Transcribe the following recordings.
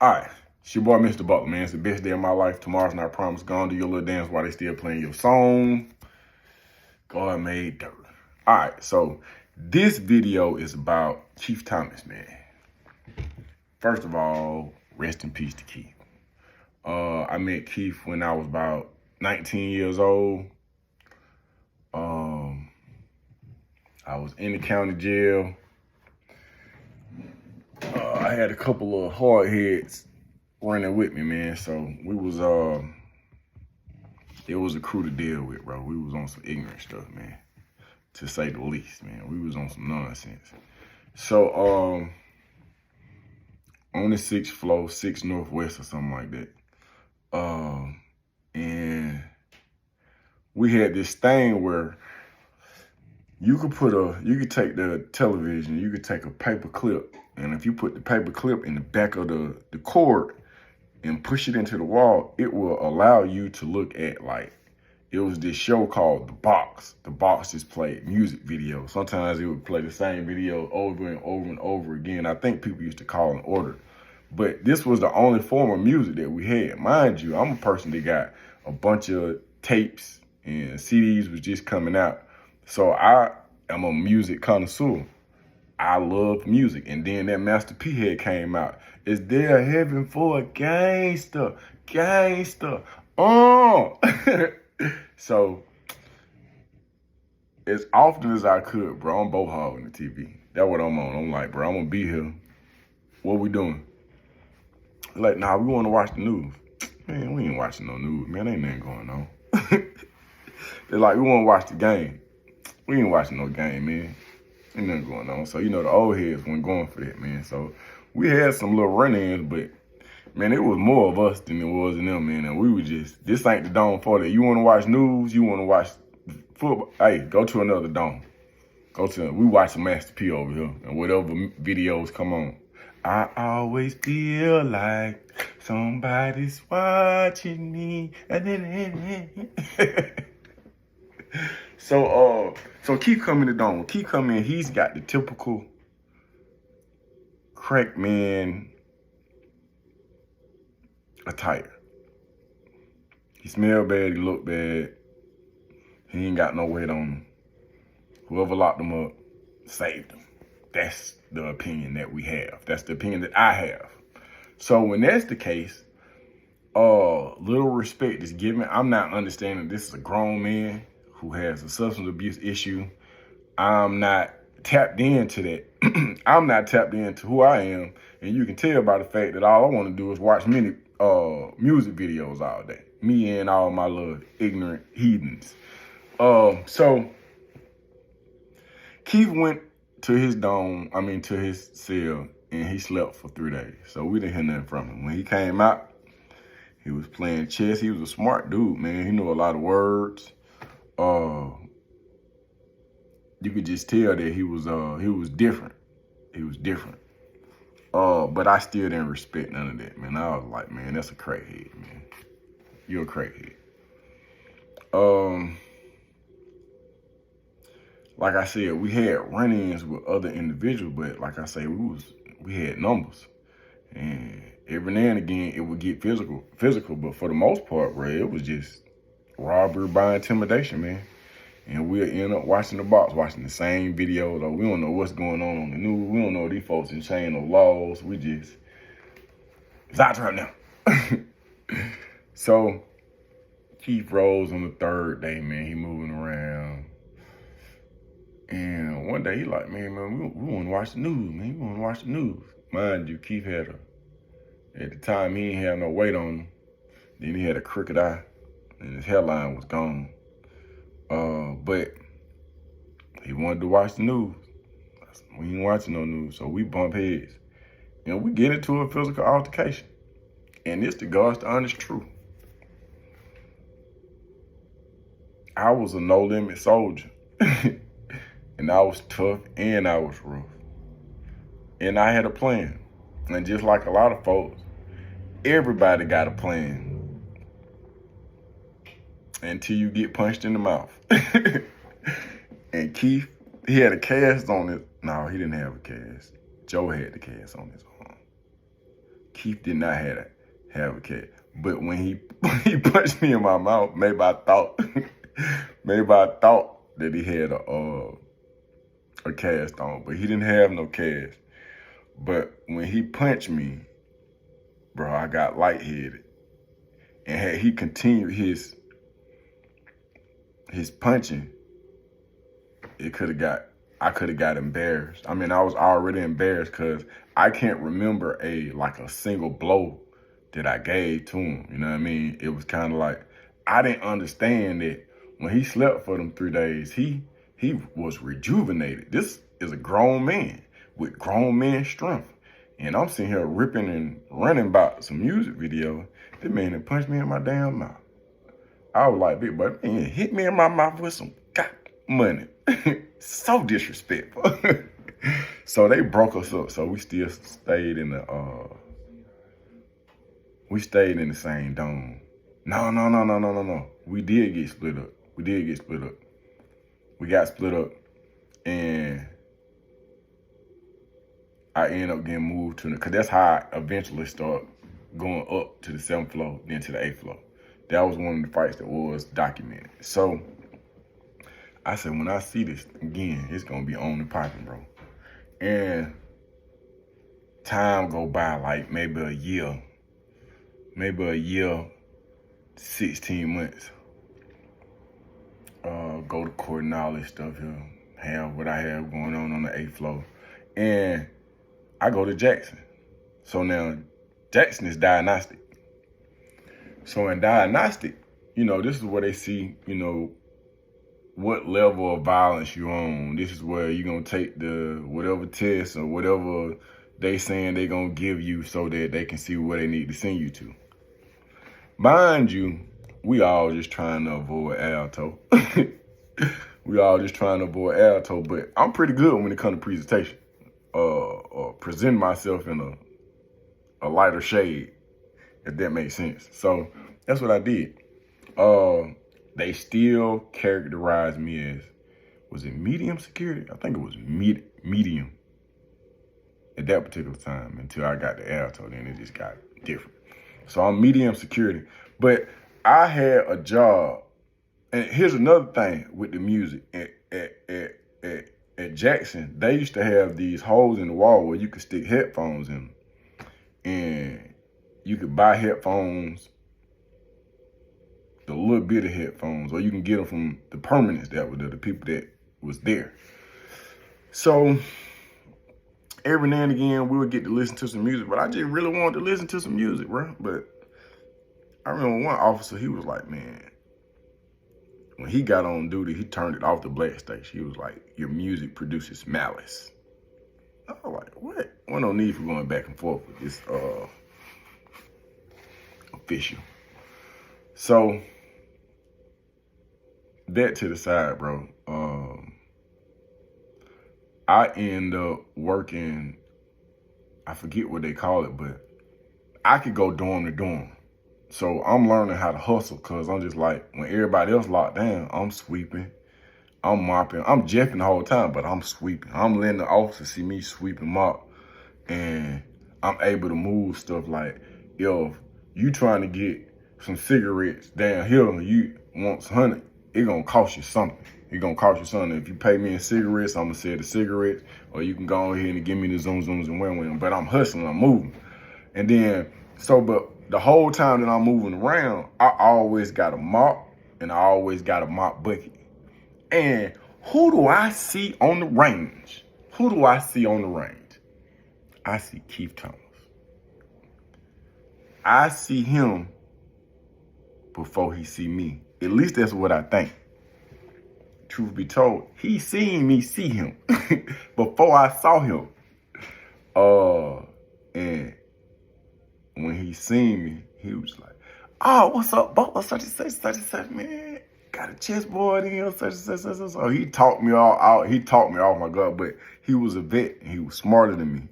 All right, it's your boy, Mr. Butler, man. It's the best day of my life. Tomorrow's not promised. Go on, do your little dance while they still playing your song. God made dirt. All right, so this video is about Keith Thomas, man. First of all, rest in peace to Keith. I met Keith when I was about 19 years old. I was in the county jail. I had a couple of hard heads running with me, man. So we was, it was a crew to deal with, bro. We was on some ignorant stuff, man, to say the least, man. We was on some nonsense. So, on the 6th floor, 6 Northwest or something like that. And we had this thing where you could take the television, you could take a paper clip, and if you put the paper clip in the back of the cord and push it into the wall, it will allow you to look at, like, it was this show called The Box. The Box just played music videos. Sometimes it would play the same video over and over and over again. I think people used to call and order. But this was the only form of music that we had. Mind you, I'm a person that got a bunch of tapes and CDs was just coming out. So I am a music connoisseur. I love music. And then that Master P head came out. Is there a heaven for a gangster? Gangster. Oh! So, as often as I could, bro, I'm both hogging the TV. That's what I'm on. I'm like, bro, I'm going to be here. What we doing? Like, nah, we want to watch the news. Man, we ain't watching no news. Man, ain't nothing going on. They're like, we want to watch the game. We ain't watching no game, man. Ain't nothing going on. So, you know, the old heads weren't going for that, man. So, we had some little run-ins, but, man, it was more of us than it was in them, man. And we were just, this ain't the dome for that. You want to watch news, you want to watch football, hey, go to another dome. We watch some Master P over here, and whatever videos come on. I always feel like somebody's watching me. So Keith come in the dome. Keith come in, he's got the typical crack man attire. He smell bad, he look bad. He ain't got no weight on him. Whoever locked him up saved him. That's the opinion that we have. That's the opinion that I have. So when that's the case, little respect is given. I'm not understanding this is a grown man who has a substance abuse issue. I'm not tapped into that. I'm not tapped into who I am. And you can tell by the fact that all I want to do is watch music videos all day. Me and all my little ignorant heathens. So Keith went to his to his cell, and he slept for 3 days. So we didn't hear nothing from him. When he came out, he was playing chess. He was a smart dude, man. He knew a lot of words. You could just tell that he was different. He was different. But I still didn't respect none of that, man. I was like, man, that's a crackhead, man. You're a crackhead. Like I said, we had run-ins with other individuals, but like I say, we had numbers. And every now and again, it would get physical. But for the most part, bro, it was just robbery by intimidation, man. And we'll end up watching The Box, watching the same videos. Or we don't know what's going on the news. We don't know these folks in chain of laws. We just, it's out right now. So Keith Rose on the 3rd day, man, he moving around. And one day he like, man, we want to watch the news, man. We want to watch the news. Mind you, Keith at the time, he ain't have no weight on him. Then he had a crooked eye, and his hairline was gone. But he wanted to watch the news. We ain't watching no news, so we bump heads. And we get into a physical altercation. And it's the God's honest truth. I was a no-limit soldier. And I was tough and I was rough. And I had a plan. And just like a lot of folks, everybody got a plan. Until you get punched in the mouth. And Keith, he had a cast on it. No, he didn't have a cast. Joe had the cast on his arm. Keith did not have a cast. But when he he punched me in my mouth, maybe I thought that he had a cast on, but he didn't have no cast. But when he punched me, bro, I got lightheaded. And had he continued his punching, I could have got embarrassed. I mean, I was already embarrassed because I can't remember a single blow that I gave to him. You know what I mean? It was kind of like, I didn't understand that when he slept for them 3 days, he was rejuvenated. This is a grown man with grown man strength. And I'm sitting here ripping and running about some music video. That man that punched me in my damn mouth. I was like, big buddy, man, hit me in my mouth with some money. So disrespectful. So they broke us up. So we still stayed in the same dome. No. We did get split up. We got split up, and I ended up getting moved to because that's how I eventually started going up to the 7th floor, then to the 8th floor. That was one of the fights that was documented. So I said, when I see this again, it's gonna be on and popping, bro. And time go by like maybe a year, 16 months. Go to court and all this stuff here. Have what I have going on the 8th floor. And I go to Jackson. So now Jackson is diagnostic. So in diagnostic, this is where they see, what level of violence you're on. This is where you're going to take the whatever test or whatever they saying they going to give you so that they can see where they need to send you to. Mind you, we all just trying to avoid Alto. But I'm pretty good when it comes to presentation. Present myself in a lighter shade, if that makes sense. So that's what I did. They still characterized me as, was it medium security? I think it was medium at that particular time until I got to Alto. Then it just got different. So I'm medium security. But I had a job. And here's another thing with the music. At Jackson, they used to have these holes in the wall where you could stick headphones in them. And you could buy headphones, the little bit of headphones, or you can get them from the permanents that were there, the people that was there. So every now and again, we would get to listen to some music, but I just really wanted to listen to some music, bro. But I remember one officer, he was like, man, when he got on duty, he turned it off the black station. He was like, your music produces malice. I was like, what? Well, no need for going back and forth with this official. So that to the side, bro. I end up working, I forget what they call it, but I could go dorm to dorm. So I'm learning how to hustle because I'm just like, when everybody else locked down, I'm sweeping, I'm mopping, I'm jeffing the whole time, but I'm sweeping. I'm letting the officers see me sweep and mop, and I'm able to move stuff like, if you trying to get some cigarettes down here and you want 100, it gonna cost you something. It gonna cost you something. If you pay me in cigarettes, I'm gonna sell the cigarettes, or you can go ahead and give me the zooms and win. But I'm hustling, I'm moving. And then, but the whole time that I'm moving around, I always got a mop and I always got a mop bucket. And who do I see on the range? I see Keith Thomas. I see him before he see me. At least that's what I think. Truth be told, he seen me see him before I saw him. And when he seen me, he was like, oh, what's up, Bo? Such and such, man. Got a chessboard in here, such and such. So he talked me all out. He talked me off my gut, but he was a vet and he was smarter than me.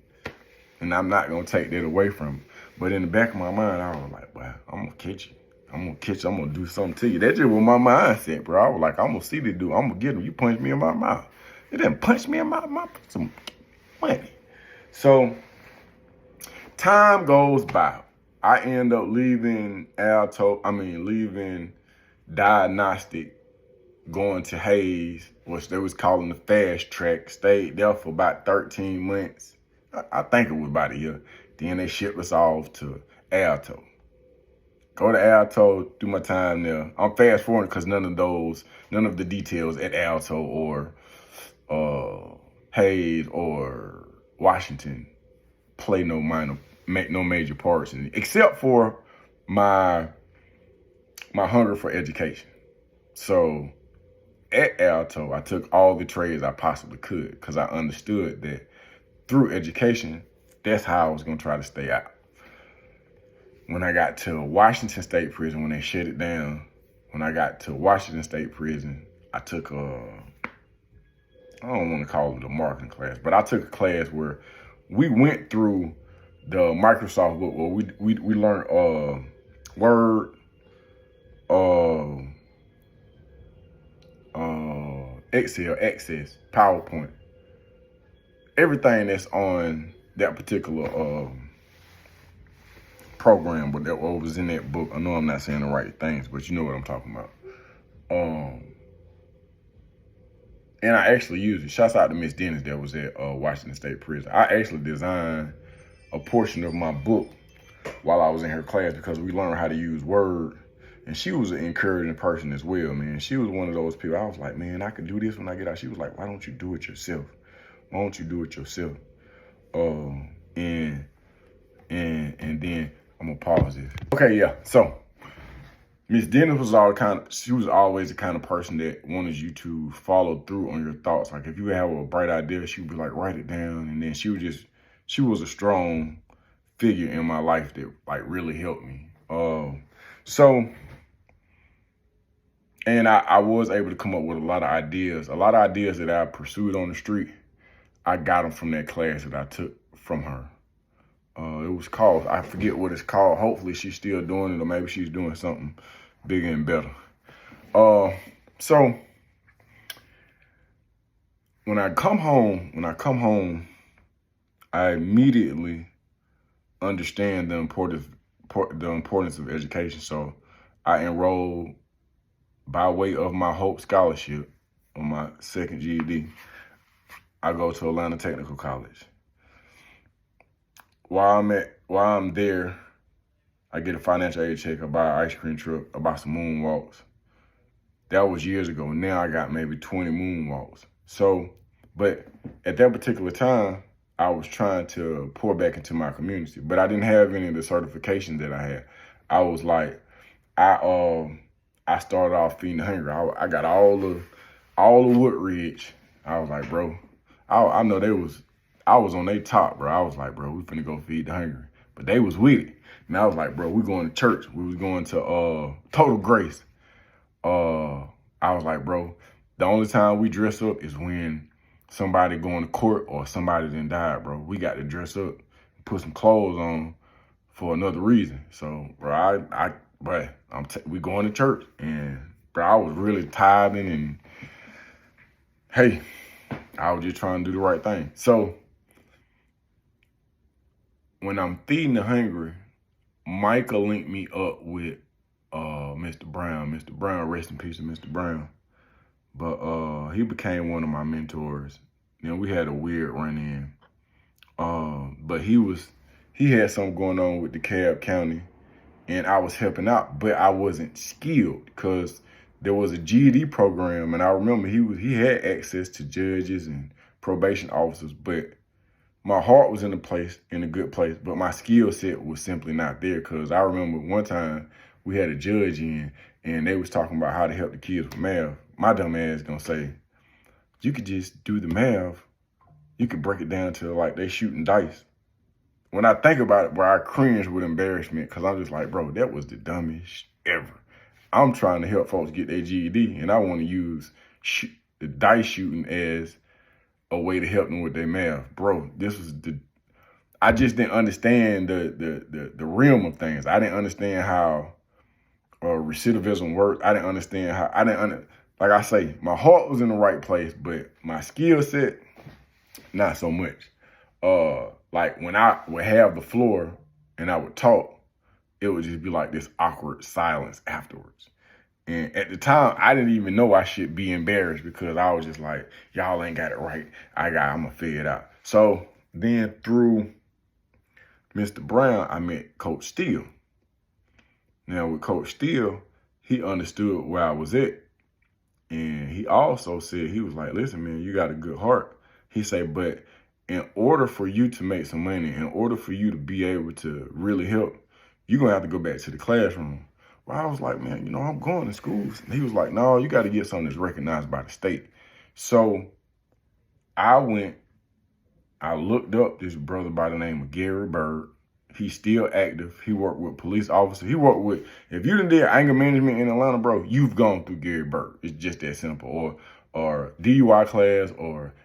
And I'm not going to take that away from him. But in the back of my mind, I was like, well, I'm going to catch you. I'm going to do something to you. That's just what my mindset, bro. I was like, I'm going to see this dude. I'm going to get him. You punched me in my mouth. It didn't punch me in my mouth. Some money. So time goes by. I end up leaving diagnostic, going to Hayes, which they was calling the fast track. Stayed there for about 13 months. I think it was about a year. Then they shipped us off to Alto. Go to Alto, do my time there. I'm fast forwarding because none of the details at Alto or Hayes or Washington make no major parts in it, except for my hunger for education. So at Alto, I took all the trades I possibly could because I understood that through education, that's how I was going to try to stay out. When I got to Washington State Prison, when they shut it down, when I got to Washington State Prison, I took I don't want to call it a marketing class, but I took a class where we went through the Microsoft book where we learned Word, Excel, Access, PowerPoint, everything that's on that particular program, but that was in that book. I know I'm not saying the right things, but you know what I'm talking about. And I actually used it. Shouts out to Miss Dennis that was at Washington State Prison. I actually designed a portion of my book while I was in her class because we learned how to use Word. And she was an encouraging person as well, man. She was one of those people. I was like, man, I could do this when I get out. She was like, why don't you do it yourself? Why don't you do it yourself? And then I'm gonna pause this. Okay, yeah. So Miss Dennis was she was always the kind of person that wanted you to follow through on your thoughts. Like if you have a bright idea, she would be like, write it down. And then she was a strong figure in my life that like really helped me. And I was able to come up with a lot of ideas that I pursued on the street. I got them from that class that I took from her. It was called, I forget what it's called. Hopefully she's still doing it, or maybe she's doing something bigger and better. So when I come home, I immediately understand the importance of education. So I enrolled by way of my Hope Scholarship on my second GED. I go to Atlanta Technical College. While I'm there, I get a financial aid check, I buy an ice cream truck, I buy some moonwalks. That was years ago. Now I got maybe 20 moonwalks. So, but at that particular time, I was trying to pour back into my community, but I didn't have any of the certifications that I had. I was like, I started off feeding the hungry. I got all the Woodridge. I was like, bro, I know I was on their top, bro. I was like, bro, we finna go feed the hungry. But they was with it. And I was like, bro, we going to church. We was going to Total Grace. I was like, bro, the only time we dress up is when somebody going to court or somebody done died, bro. We got to dress up, put some clothes on for another reason. So, bro, we going to church. And, bro, I was really tithing and, hey, I was just trying to do the right thing. So, when I'm feeding the hungry, Michael linked me up with Mr. Brown. Mr. Brown, rest in peace to Mr. Brown. But he became one of my mentors. You know, we had a weird run-in. But he had something going on with DeKalb County, and I was helping out, but I wasn't skilled because there was a GED program, and I remember he had access to judges and probation officers, but my heart was in a good place, but my skill set was simply not there. Because I remember one time we had a judge in, and they was talking about how to help the kids with math. My dumb ass gonna say, you could just do the math. You could break it down to like they shooting dice. When I think about it, bro, I cringe with embarrassment because I'm just like, bro, that was the dumbest ever. I'm trying to help folks get their GED, and I want to use the dice shooting as a way to help them with their math. Bro, I just didn't understand the realm of things. I didn't understand how recidivism worked. I didn't understand like I say, my heart was in the right place, but my skill set, not so much. like when I would have the floor and I would talk, it would just be like this awkward silence afterwards. And at the time, I didn't even know I should be embarrassed because I was just like, y'all ain't got it right. I'm going to figure it out. So then through Mr. Brown, I met Coach Steele. Now with Coach Steele, he understood where I was at. And he also said, he was like, listen, man, you got a good heart. He said, but in order for you to make some money, in order for you to be able to really help, you're going to have to go back to the classroom. Well, I was like, man, you know, I'm going to schools. And he was like, no, you got to get something that's recognized by the state. So I looked up this brother by the name of Gary Bird. He's still active. He worked with police officers. He worked with, if you done did anger management in Atlanta, bro, you've gone through Gary Bird. It's just that simple. Or DUI class,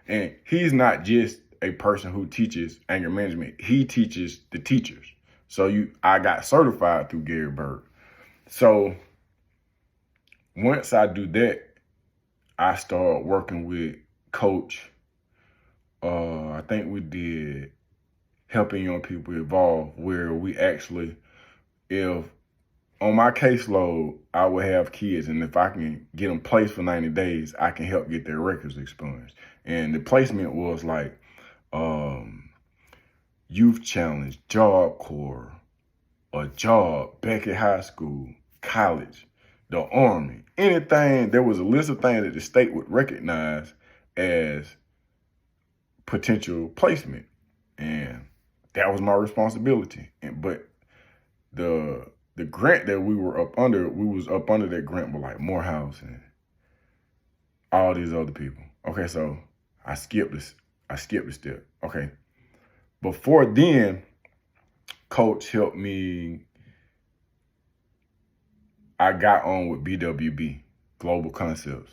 and he's not just a person who teaches anger management. He teaches the teachers. So I got certified through Gary Bird. So once I do that, I start working with Coach. I think we did Helping Young People Evolve, where we actually, if on my caseload, I would have kids, and if I can get them placed for 90 days, I can help get their records expunged. And the placement was like Youth Challenge, Job Corps, a job, Beckett High School, college, the Army, anything. There was a list of things that the state would recognize as potential placement. And that was my responsibility. But the grant that we was up under that grant with like Morehouse and all these other people. Okay, so I skipped a step. Okay. Before then, Coach helped me. I got on with BWB, Global Concepts.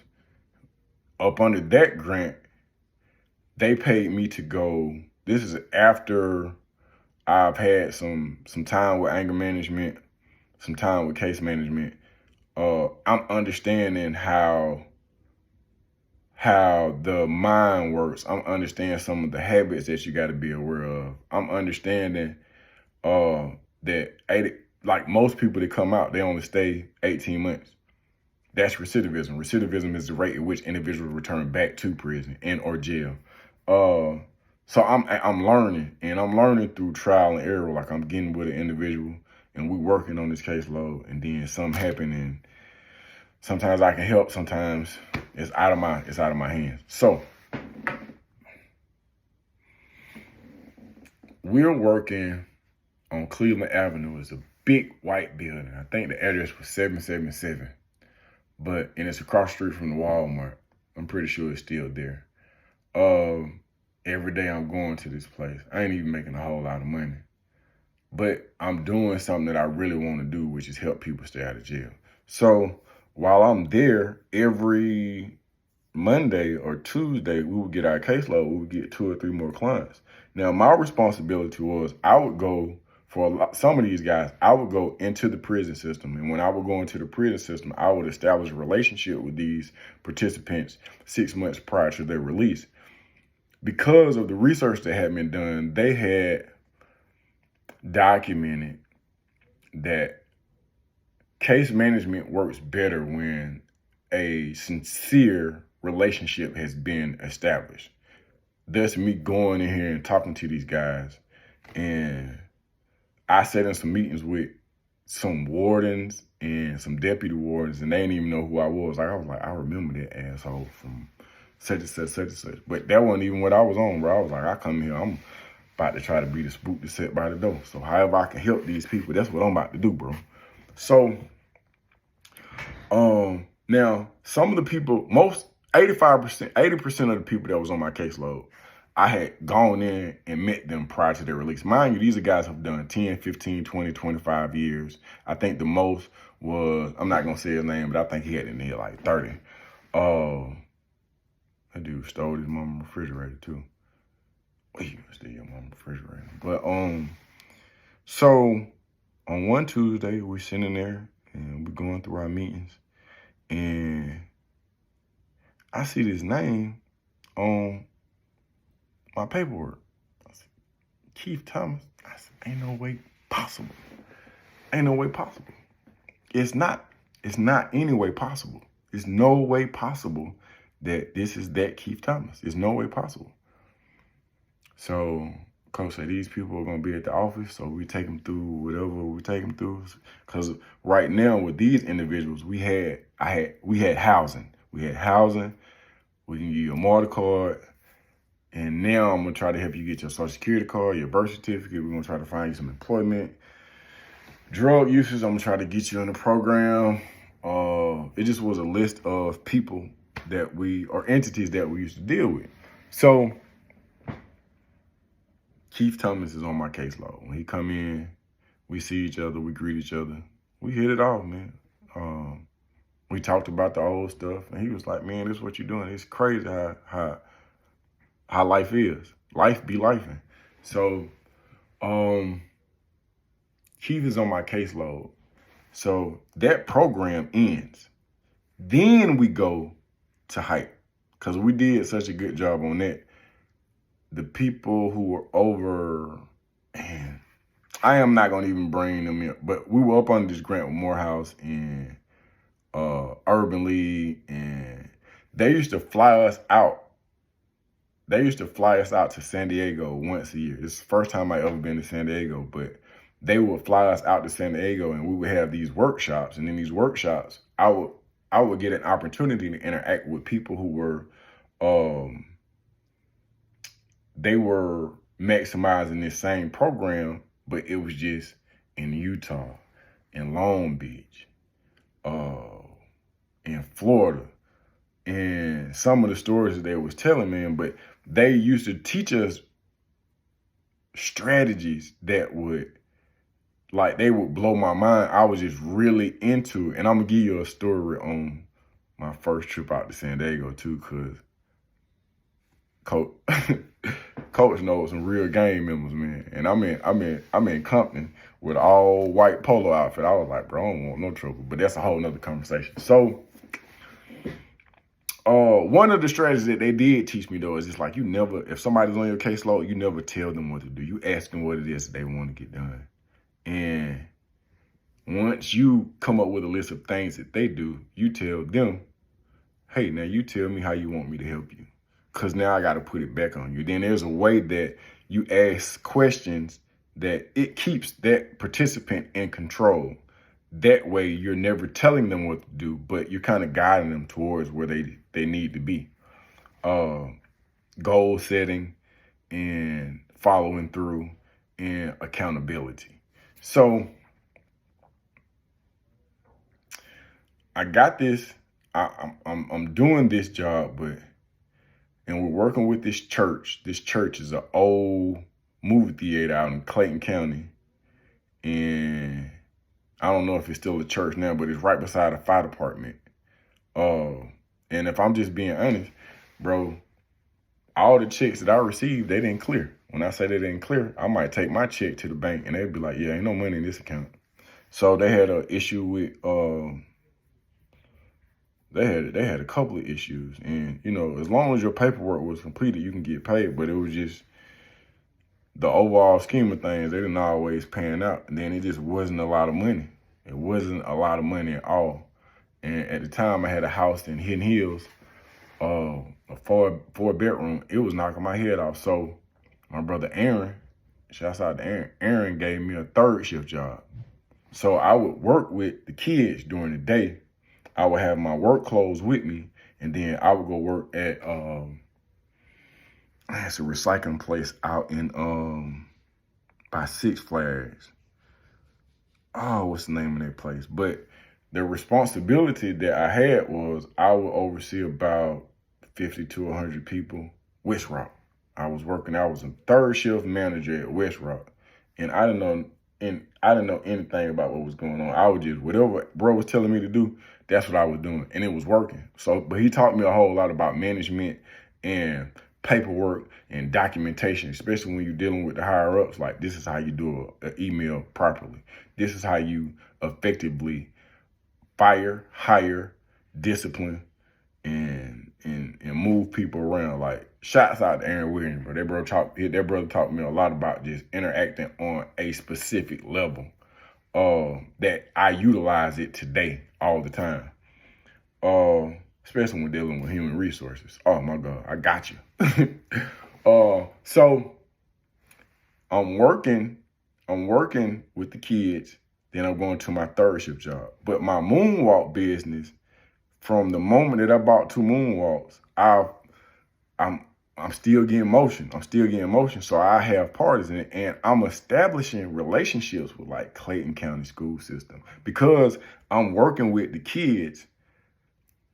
Up under that grant, they paid me to go. This is after I've had some time with anger management, some time with case management. I'm understanding how the mind works. I'm understanding some of the habits that you got to be aware of. I'm understanding that like most people that come out, they only stay 18 months. That's recidivism. Recidivism is the rate at which individuals return back to prison and or jail. So I'm learning, and I'm learning through trial and error. Like I'm getting with an individual, and we working on this caseload, and then something happen, and sometimes I can help, sometimes it's out of my hands. So we're working on Cleveland Avenue. It's a big white building. I think the address was 777, and it's across the street from the Walmart. I'm pretty sure it's still there. Every day I'm going to this place. I ain't even making a whole lot of money, but I'm doing something that I really want to do, which is help people stay out of jail. So while I'm there, every Monday or Tuesday, we would get our caseload. We would get 2 or 3 more clients. Now, my responsibility was I would go some of these guys, I would go into the prison system. And when I would go into the prison system, I would establish a relationship with these participants 6 months prior to their release. Because of the research that had been done, they had documented that case management works better when a sincere relationship has been established. That's me going in here and talking to these guys. And I sat in some meetings with some wardens and some deputy wardens, and they didn't even know who I was. I was like, I remember that asshole from such and such, such and such. But that wasn't even what I was on, bro. I was like, I come here, I'm about to try to be the spook that sat by the door. So however I can help these people, that's what I'm about to do, bro. So, now some of the people, 80% of the people that was on my caseload, I had gone in and met them prior to their release. Mind you, these are guys who've done 10, 15, 20, 25 years. I think the most was, I'm not going to say his name, but I think he had in there like 30. That dude stole his mama's refrigerator too. Well, you steal your mama's refrigerator. But, so on one Tuesday, we're sitting there and we're going through our meetings, and I see this name on my paperwork. I said, Keith Thomas. I said, ain't no way possible. Ain't no way possible. It's not any way possible. It's no way possible that this is that Keith Thomas. It's no way possible. So Coach said these people are going to be at the office, so we take them through whatever we take them through. Because right now with these individuals, we had housing. We had housing. We can give you a MARTA card. And now I'm going to try to help you get your Social Security card, your birth certificate. We're going to try to find you some employment. Drug usage, I'm going to try to get you in the program. It just was a list of people or entities that we used to deal with. So Keith Thomas is on my caseload. When he come in, we see each other, we greet each other. We hit it off, man. We talked about the old stuff, and he was like, man, this is what you're doing. It's crazy how life is. Life be lifing. So Keith is on my caseload. So that program ends. Then we go to Hype, because we did such a good job on that. The people who were over, man, I am not going to even bring them in, but we were up under this grant with Morehouse and Urban League, and they used to fly us out. They used to fly us out to San Diego once a year. This is the first time I ever been to San Diego, but they would fly us out to San Diego, and we would have these workshops. And in these workshops, I would get an opportunity to interact with people who were, they were maximizing this same program, but it was just in Utah, in Long Beach, in Florida. And some of the stories that they was telling me, but they used to teach us strategies that would, like, they would blow my mind. I was just really into it. And I'm going to give you a story on my first trip out to San Diego, too, because Coach knows some real gang members, man. And I'm in Compton with all white polo outfit. I was like, bro, I don't want no trouble. But that's a whole nother conversation. So one of the strategies that they did teach me, though, is just like, if somebody's on your caseload, you never tell them what to do. You ask them what it is that they want to get done. And once you come up with a list of things that they do, you tell them, hey, now you tell me how you want me to help you, because now I got to put it back on you. Then there's a way that you ask questions that it keeps that participant in control. That way you're never telling them what to do, but you're kind of guiding them towards where they need to be. Goal setting and following through and accountability. So I got this. I'm doing this job, and we're working with this church. This church is an old movie theater out in Clayton County, and I don't know if it's still a church now, but it's right beside a fire department. And if I'm just being honest, bro, all the checks that I received, they didn't clear. When I say they didn't clear, I might take my check to the bank and they'd be like, yeah, ain't no money in this account. So they had an issue with, they had a couple of issues. And, as long as your paperwork was completed, you can get paid. But it was just the overall scheme of things, they didn't always pan out. And then it just wasn't a lot of money. It wasn't a lot of money at all. And at the time, I had a house in Hidden Hills, a four bedroom. It was knocking my head off. So my brother Aaron, shouts out to Aaron, Aaron gave me a third shift job. So I would work with the kids during the day. I would have my work clothes with me, and then I would go work at it's a recycling place out in by Six Flags. Oh, what's the name of that place? But the responsibility that I had was I would oversee about 50 to 100 people. West Rock. I was a third shift manager at West Rock, and I didn't know anything about what was going on. I was just, whatever bro was telling me to do, that's what I was doing, and it was working. So, but he taught me a whole lot about management and paperwork and documentation, especially when you're dealing with the higher ups. Like, this is how you do an email properly. This is how you effectively fire, hire, discipline, and and move people around. Like, shouts out to Aaron Williams, bro. That brother taught me a lot about just interacting on a specific level. That I utilize it today all the time. Especially when dealing with human resources. Oh my God, I got you. So I'm working with the kids. Then I'm going to my third shift job. But my moonwalk business, from the moment that I bought 2 moonwalks, I'm still getting motion. So I have parties in it, and I'm establishing relationships with like Clayton County school system because I'm working with the kids.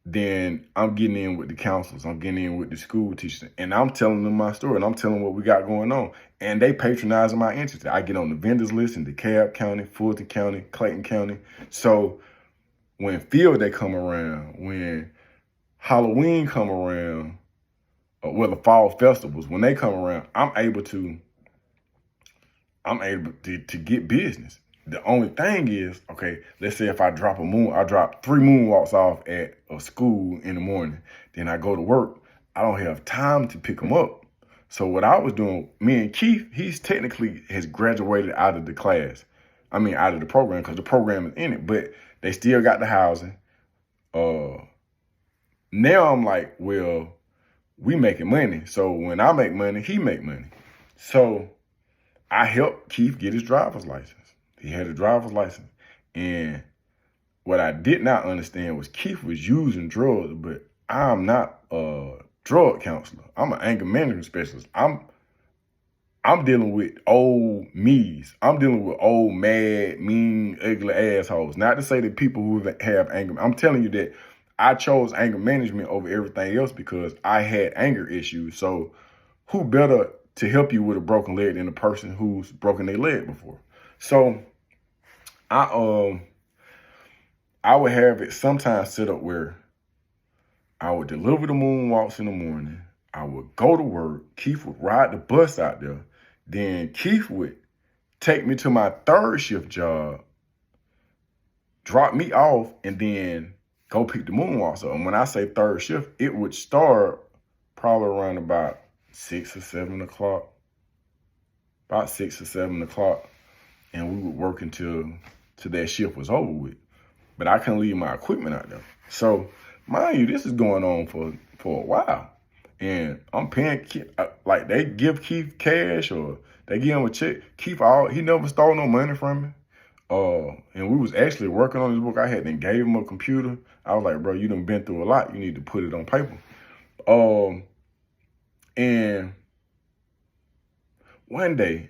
Then I'm getting in with the counselors, I'm getting in with the school teachers, and I'm telling them my story, and I'm telling them what we got going on. And they patronizing my interest. I get on the vendors list in DeKalb County, Fulton County, Clayton County. So when field day come around, when Halloween come around, or the fall festivals, when they come around, I'm able to get business. The only thing is, okay, let's say if I drop 3 moonwalks off at a school in the morning, then I go to work, I don't have time to pick them up. So what I was doing, me and Keith, he's technically has graduated out of the class. I mean, out of the program, because the program is in it, but they still got the housing. Now I'm like, well, we making money. So when I make money, he make money. So I helped Keith get his driver's license. He had a driver's license. And what I did not understand was Keith was using drugs, but I'm not a drug counselor. I'm an anger management specialist. I'm dealing with old me's. I'm dealing with old, mad, mean, ugly assholes. Not to say that people who have anger. I'm telling you that I chose anger management over everything else because I had anger issues. So who better to help you with a broken leg than a person who's broken their leg before? So I would have it sometimes set up where I would deliver the moonwalks in the morning. I would go to work. Keith would ride the bus out there. Then Keith would take me to my third shift job, drop me off, and then go pick the moonwalks up. And when I say third shift, it would start probably around about 6 or 7 o'clock. About 6 or 7 o'clock. And we would work until that shift was over with. But I couldn't leave my equipment out there. So, mind you, this is going on for a while. And I'm paying Keith, like they give Keith cash or they give him a check. Keith, he never stole no money from me. And we was actually working on this book. I had then gave him a computer. I was like, bro, you done been through a lot. You need to put it on paper. And one day,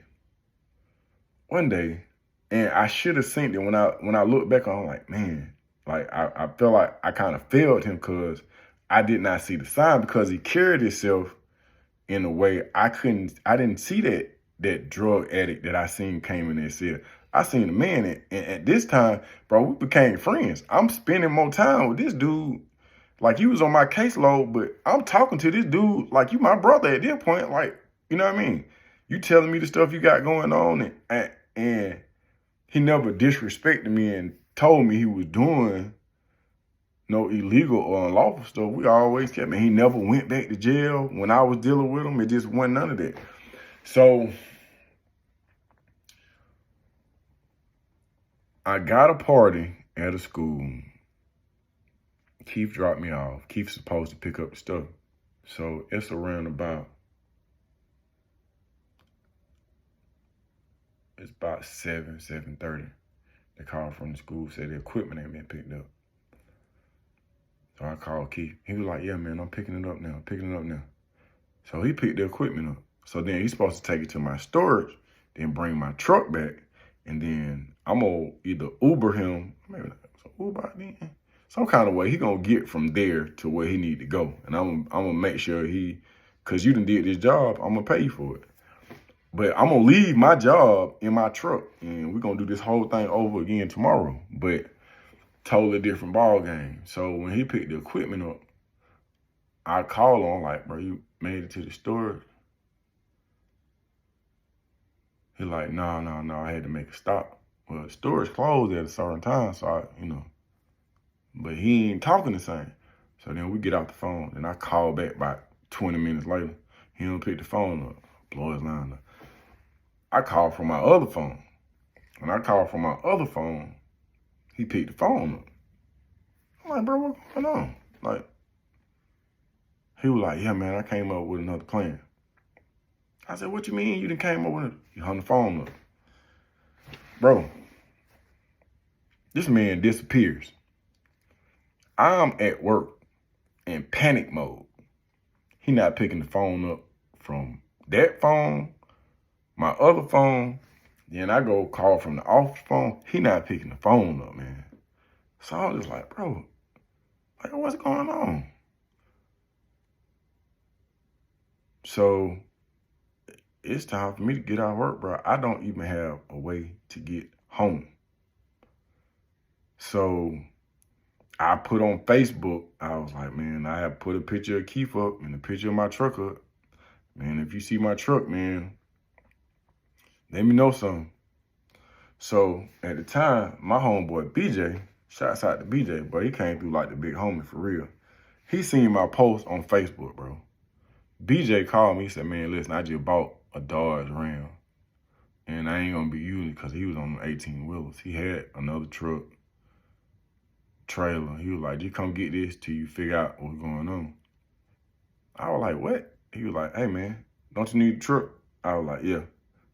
and I should have seen it when I look back on, like, man, like I felt like I kind of failed him because I did not see the sign, because he carried himself in a way I didn't see that drug addict that I seen came in there and said. I seen a man, and at this time, bro, we became friends. I'm spending more time with this dude. Like, he was on my caseload, but I'm talking to this dude like you my brother at this point. Like, you know what I mean? You telling me the stuff you got going on, and he never disrespected me and told me he was doing no illegal or unlawful stuff. We always kept him. He never went back to jail when I was dealing with him. It just wasn't none of that. So I got a party at a school. Keith dropped me off. Keith's supposed to pick up the stuff. So it's around about, it's about 7:30. They called from the school, said the equipment ain't been picked up. So I called Keith. He was like, yeah, man, I'm picking it up now. So he picked the equipment up. So then he's supposed to take it to my storage, then bring my truck back, and then I'm going to either Uber him, maybe Uber then, some kind of way he going to get from there to where he need to go. And I'm going to make sure because you done did this job, I'm going to pay you for it. But I'm going to leave my job in my truck, and we're going to do this whole thing over again tomorrow. But totally different ball game. So when he picked the equipment up, I called on, like, bro, you made it to the storage? He like, no, I had to make a stop. Well, the storage closed at a certain time, so but he ain't talking the same. So then we get off the phone, and I call back about 20 minutes later. He don't pick the phone up. Blow his line up. I call from my other phone. When I call from my other phone, he picked the phone up. I'm like, bro, what's going on? Like, he was like, yeah, man, I came up with another plan. I said, what you mean you done came up with it? He hung the phone up. Bro, this man disappears. I'm at work in panic mode. He not picking the phone up from that phone, my other phone. Then I go call from the office phone. He not picking the phone up, man. So I was just like, bro, like, what's going on? So it's time for me to get out of work, bro. I don't even have a way to get home. So I put on Facebook, I was like, man, I have put a picture of Keith up and a picture of my truck up. Man, if you see my truck, man, let me know something. So at the time, my homeboy BJ, shouts out to BJ, but he came through like the big homie for real. He seen my post on Facebook, bro. BJ called me, he said, man, listen, I just bought a Dodge Ram. And I ain't gonna be using it because he was on 18 wheelers. He had another truck, trailer. He was like, just come get this till you figure out what's going on. I was like, what? He was like, hey man, don't you need a truck? I was like, yeah.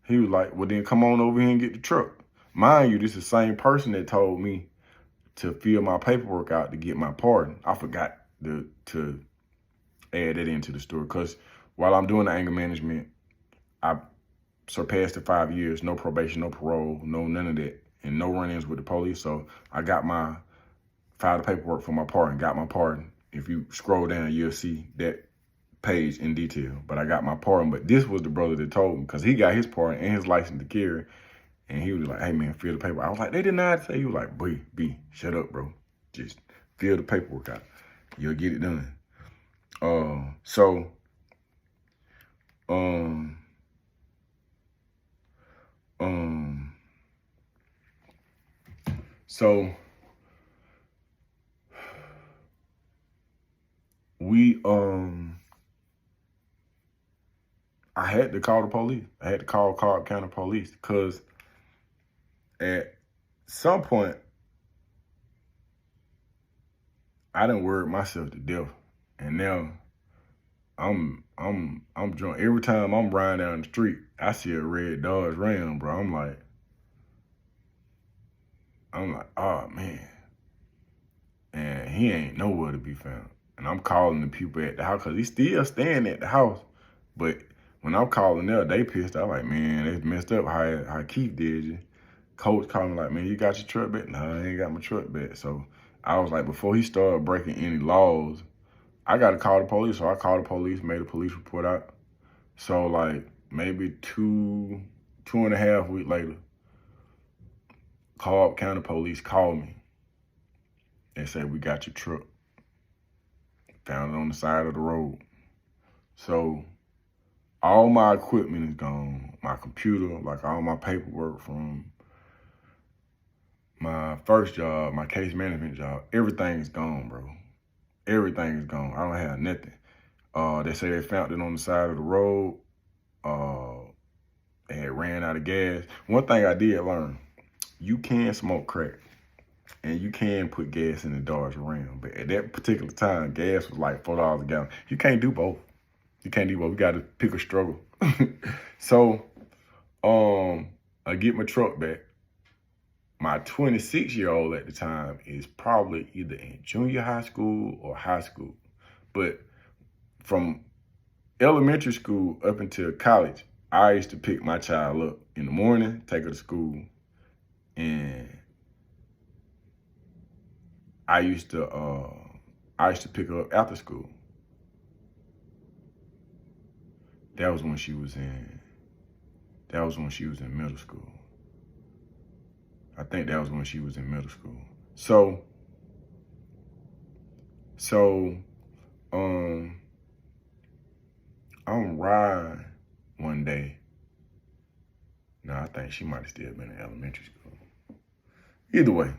He was like, well then come on over here and get the truck. Mind you, this is the same person that told me to fill my paperwork out to get my pardon. I forgot to add that into the story because while I'm doing the anger management, I surpassed the 5 years, no probation, no parole, no none of that, and no run-ins with the police. So I filed the paperwork for my pardon, got my pardon. If you scroll down, you'll see that page in detail. But I got my pardon. But this was the brother that told me because he got his pardon and his license to carry. And he was like, hey, man, fill the paper. I was like, they did not say. He was like, B, shut up, bro. Just fill the paperwork out. You'll get it done. So we, I had to call the police. I had to call Cobb County Police because at some point, I done worried myself to death. And now I'm drunk. Every time I'm riding down the street, I see a red Dodge Ram, bro. I'm like, oh man. And he ain't nowhere to be found. And I'm calling the people at the house because he's still staying at the house. But when I'm calling them, they pissed. I'm like, man, they messed up how Keith did you. Coach called me like, man, you got your truck back? No, I ain't got my truck back. So I was like, before he started breaking any laws, I got to call the police. So I called the police, made a police report out. So like maybe two and a half weeks later, Cobb County Police called me. They said, we got your truck. Found it on the side of the road. So all my equipment is gone. My computer, like all my paperwork from my first job, my case management job, everything is gone, bro. Everything is gone. I don't have nothing. They say they found it on the side of the road. They had ran out of gas. One thing I did learn, you can smoke crack and you can put gas in the Dodge Ram. But at that particular time, gas was like $4 a gallon. You can't do both. You can't do both. You got to pick a struggle. So I get my truck back. My 26-year-old at the time is probably either in junior high school or high school. But from elementary school up until college, I used to pick my child up in the morning, take her to school, and I used to pick her up after school. That was when she was in middle school. I think that was when she was in middle school. So I'm riding one day. No, I think she might have still been in elementary school. Either way,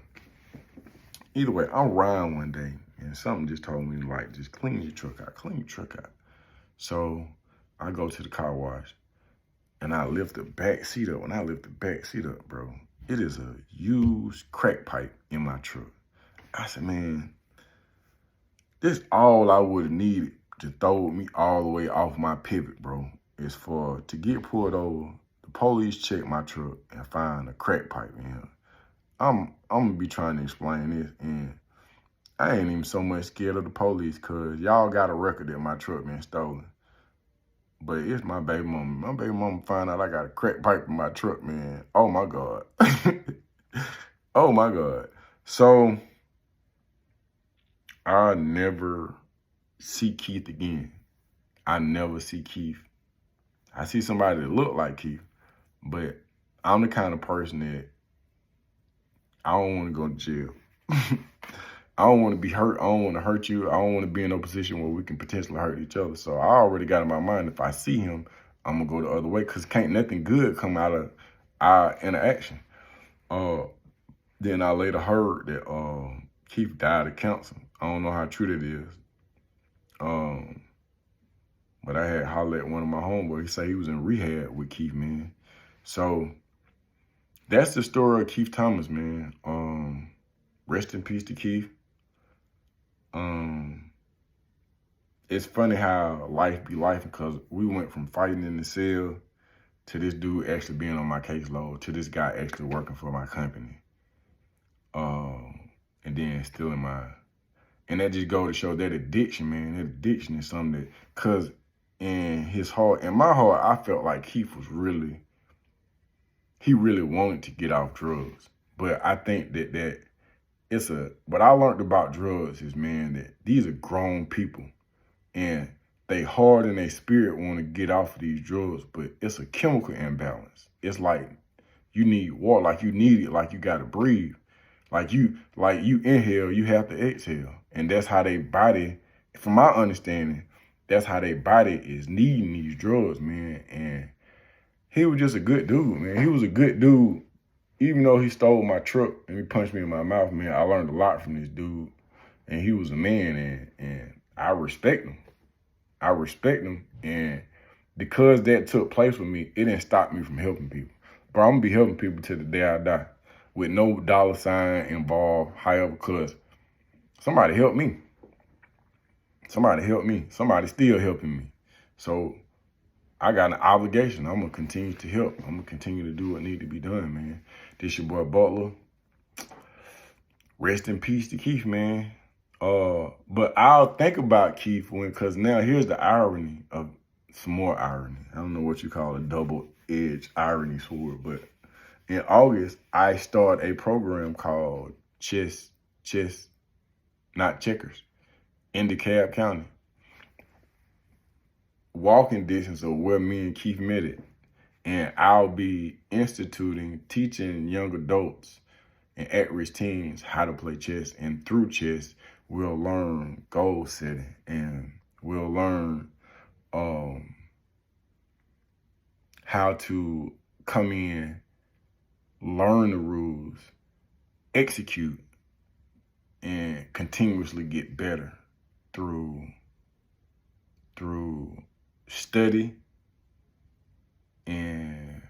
I'm riding one day, and And something just told me, like, just clean your truck out. So I go to the car wash and I lift the back seat up. When I lift the back seat up, bro, it is a used crack pipe in my truck. I said, man, this all I would have needed to throw me all the way off my pivot, bro, is to get pulled over, the police check my truck and find a crack pipe in here. I'm gonna be trying to explain this, and I ain't even so much scared of the police because y'all got a record that my truck been stolen. But it's my baby mama. My baby mama find out I got a crack pipe in my truck, man. Oh my God. Oh my God. So I'll never see Keith again. I never see Keith. I see somebody that look like Keith, but I'm the kind of person that I don't want to go to jail. I don't want to be hurt. I don't want to hurt you. I don't want to be in a position where we can potentially hurt each other. So I already got in my mind, if I see him, I'm going to go the other way because can't nothing good come out of our interaction. Then I later heard that Keith died of cancer. I don't know how true that is. But I had hollered at one of my homeboys. He said he was in rehab with Keith, man. So that's the story of Keith Thomas, man. Rest in peace to Keith. It's funny how life be life because we went from fighting in the cell to this dude actually being on my caseload to this guy actually working for my company. And then still in my, and that just go to show that addiction, man. That addiction is something that, cause in his heart, in my heart, I felt like Keith was he really wanted to get off drugs. But I think that what I learned about drugs is, man, that these are grown people and they heart and their spirit want to get off of these drugs, but it's a chemical imbalance. It's like you need water, like you need it, like you got to breathe. Like you inhale, you have to exhale. And that's how they body, from my understanding, that's how their body is needing these drugs, man. And he was just a good dude, man. He was a good dude. Even though he stole my truck and he punched me in my mouth, man, I learned a lot from this dude. And he was a man, and I respect him. I respect him. And because that took place with me, it didn't stop me from helping people. Bro, I'm going to be helping people till the day I die with no dollar sign involved, however, because somebody helped me. Somebody helped me. Somebody's still helping me. So I got an obligation. I'm going to continue to help. I'm going to continue to do what needs to be done, man. This your boy Butler. Rest in peace to Keith, man. But I'll think about Keith because now here's the irony of some more irony. I don't know what you call a double-edged irony sword, but in August, I start a program called Chess, Not Checkers, in DeKalb County. Walking distance of where me and Keith met it. And I'll be teaching young adults and at-risk teens how to play chess. And through chess, we'll learn goal setting and we'll learn how to come in, learn the rules, execute, and continuously get better through study and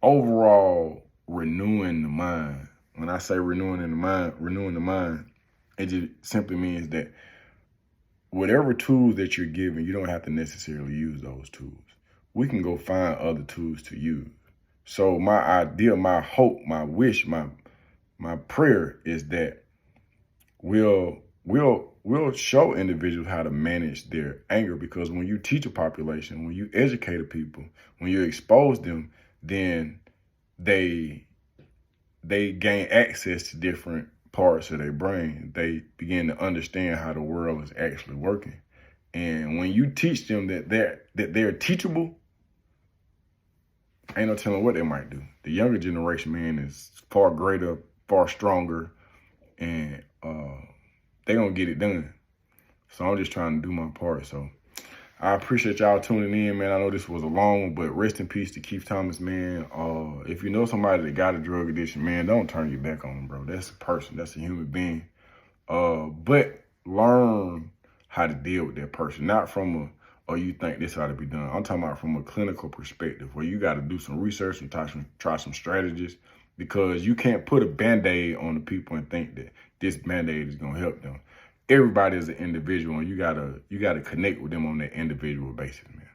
overall renewing the mind. When I say renewing the mind, it just simply means that whatever tools that you're given, you don't have to necessarily use those tools. We can go find other tools to use. So my idea, my hope, my wish, my prayer is that we'll show individuals how to manage their anger, because when you teach a population, when you educate people, when you expose them, then they gain access to different parts of their brain. They begin to understand how the world is actually working. And when you teach them that they're teachable, ain't no telling what they might do. The younger generation, man, is far greater, far stronger, and they gonna get it done. So I'm just trying to do my part. So I appreciate y'all tuning in, man. I know this was a long one, but rest in peace to Keith Thomas, man. If you know somebody that got a drug addiction, man, don't turn your back on them, bro. That's a person. That's a human being. But learn how to deal with that person, not from a, oh, you think this ought to be done. I'm talking about from a clinical perspective where you got to do some research and try some strategies, because you can't put a Band-Aid on the people and think that this Band-Aid is going to help them. Everybody is an individual, and you gotta connect with them on that individual basis, man.